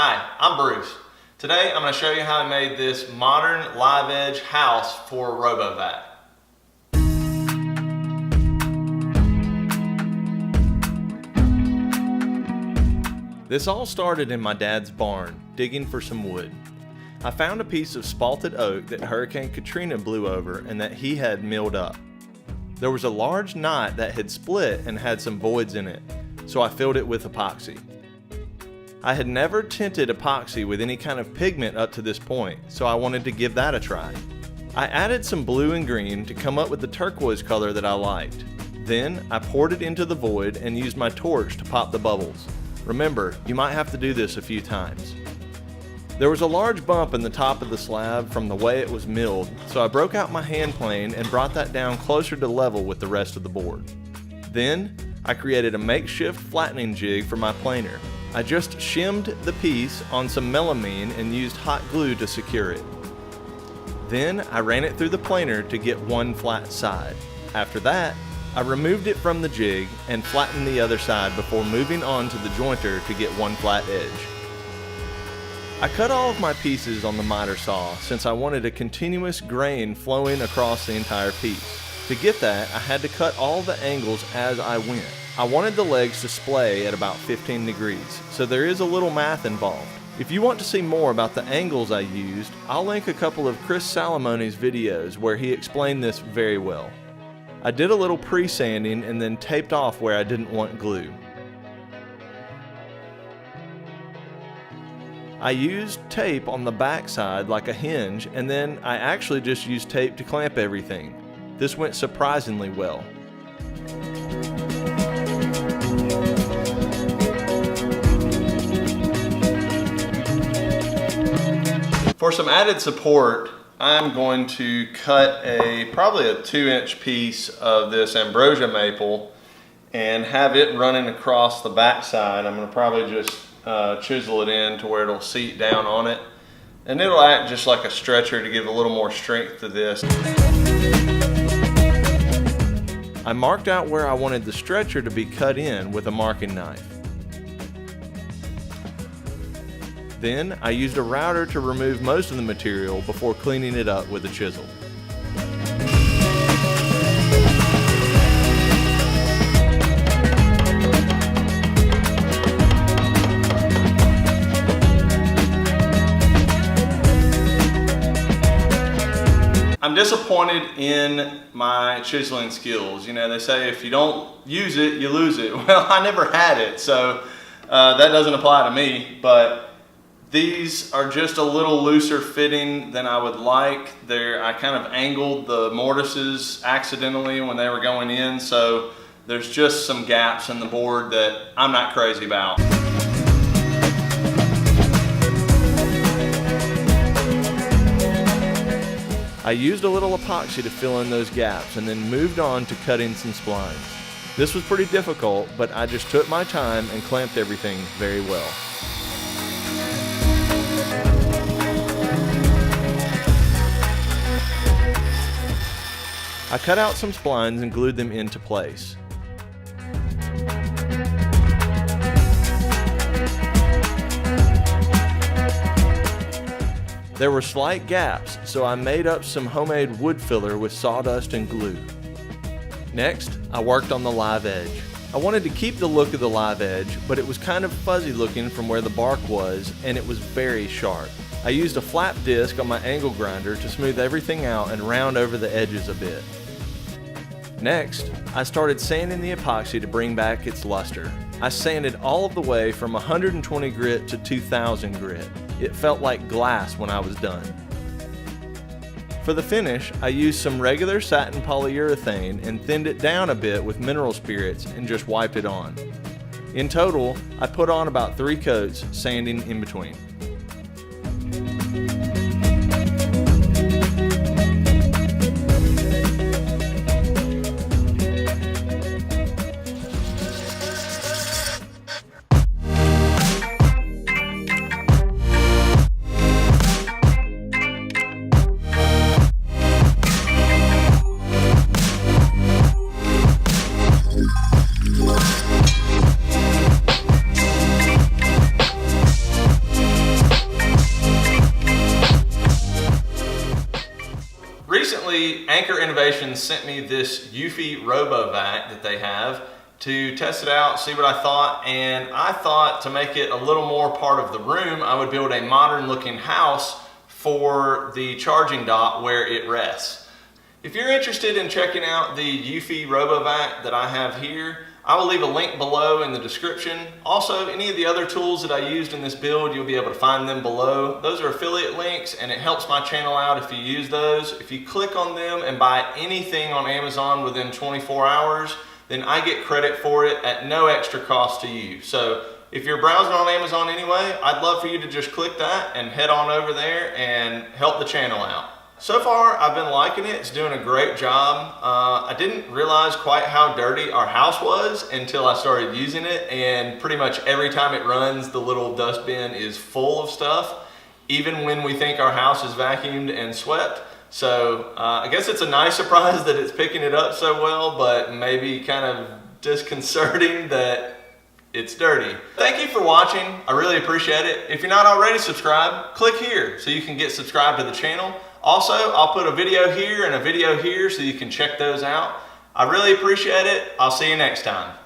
Hi, I'm Bruce. Today I'm going to show you how I made this modern live edge house for robovac. This all started in my dad's barn, digging for some wood. I found a piece of spalted oak that Hurricane Katrina blew over and that he had milled up. There was a large knot that had split and had some voids in it, so I filled it with epoxy. I had never tinted epoxy with any kind of pigment up to this point, so I wanted to give that a try. I added some blue and green to come up with the turquoise color that I liked. Then I poured it into the void and used my torch to pop the bubbles. Remember, you might have to do this a few times. There was a large bump in the top of the slab from the way it was milled, so I broke out my hand plane and brought that down closer to level with the rest of the board. Then, I created a makeshift flattening jig for my planer. I just shimmed the piece on some melamine and used hot glue to secure it. Then, I ran it through the planer to get one flat side. After that, I removed it from the jig and flattened the other side before moving on to the jointer to get one flat edge. I cut all of my pieces on the miter saw since I wanted a continuous grain flowing across the entire piece. To get that, I had to cut all the angles as I went. I wanted the legs to splay at about 15 degrees, so there is a little math involved. If you want to see more about the angles I used, I'll link a couple of Chris Salomone's videos where he explained this very well. I did a little pre-sanding and then taped off where I didn't want glue. I used tape on the back side like a hinge, and then I actually just used tape to clamp everything. This went surprisingly well. For some added support, I'm going to cut probably a 2-inch piece of this ambrosia maple and have it running across the back side. I'm going to probably just chisel it in to where it'll seat down on it, and it'll act just like a stretcher to give a little more strength to this. I marked out where I wanted the stretcher to be cut in with a marking knife. Then I used a router to remove most of the material before cleaning it up with a chisel. I'm disappointed in my chiseling skills. You know, they say if you don't use it, you lose it. Well, I never had it, so that doesn't apply to me, but these are just a little looser fitting than I would like. I kind of angled the mortises accidentally when they were going in, so there's just some gaps in the board that I'm not crazy about. I used a little epoxy to fill in those gaps and then moved on to cutting some splines. This was pretty difficult, but I just took my time and clamped everything very well. I cut out some splines and glued them into place. There were slight gaps, so I made up some homemade wood filler with sawdust and glue. Next, I worked on the live edge. I wanted to keep the look of the live edge, but it was kind of fuzzy looking from where the bark was, and it was very sharp. I used a flap disc on my angle grinder to smooth everything out and round over the edges a bit. Next, I started sanding the epoxy to bring back its luster. I sanded all of the way from 120 grit to 2000 grit. It felt like glass when I was done. For the finish, I used some regular satin polyurethane and thinned it down a bit with mineral spirits and just wiped it on. In total, I put on about 3 coats, sanding in between. Restoration sent me this Eufy robovac that they have to test it out, see what I thought, and I thought to make it a little more part of the room, I would build a modern looking house for the charging dock where it rests. If you're interested in checking out the Eufy robovac that I have here, I will leave a link below in the description. Also, any of the other tools that I used in this build, you'll be able to find them below. Those are affiliate links and it helps my channel out if you use those. If you click on them and buy anything on Amazon within 24 hours, then I get credit for it at no extra cost to you. So if you're browsing on Amazon anyway, I'd love for you to just click that and head on over there and help the channel out. So far, I've been liking it. It's doing a great job. I didn't realize quite how dirty our house was until I started using it, and pretty much every time it runs, the little dustbin is full of stuff, even when we think our house is vacuumed and swept. So I guess it's a nice surprise that it's picking it up so well, but maybe kind of disconcerting that it's dirty. Thank you for watching. I really appreciate it. If you're not already subscribed, click here so you can get subscribed to the channel. Also, I'll put a video here and a video here so you can check those out. I really appreciate it. I'll see you next time.